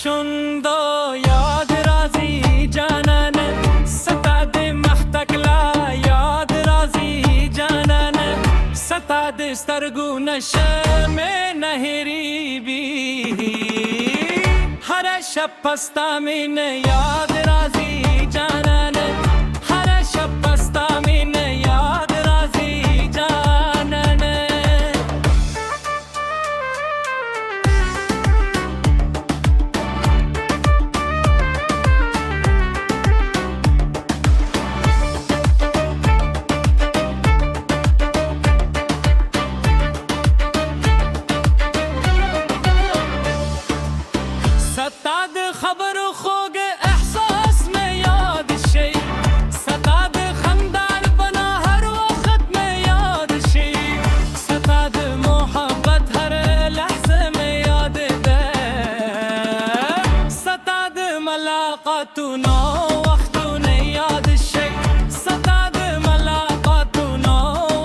شندو یاد رازی جانان ستاد مختک لا یاد رازی جانان ستاد سترگو نشم نهری بی هر شب پستا من یاد رازی جانان هر شب پستا من یاد رازی جانان ستاد خبر خوگ احساس میں یاد شی ستاد خندان بنا ہر وقت میں یاد شی ستاد محبت ہر لحظے میں یاد دے ستاد ملاقات نو وقت نہیں یاد شی ستاد ملاقات نو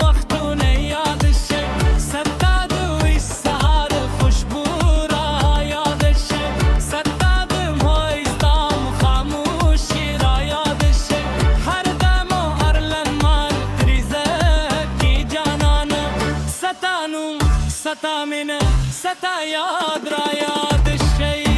وقت نہیں یاد شی ستاد اس سحر خوشبو را یاد شی ستاد مویزدام خاموشی را یاد شی هر دم و هر لمحه ریزه کی جانان ستانو ستا من ستا یاد را یاد شی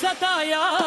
ستایا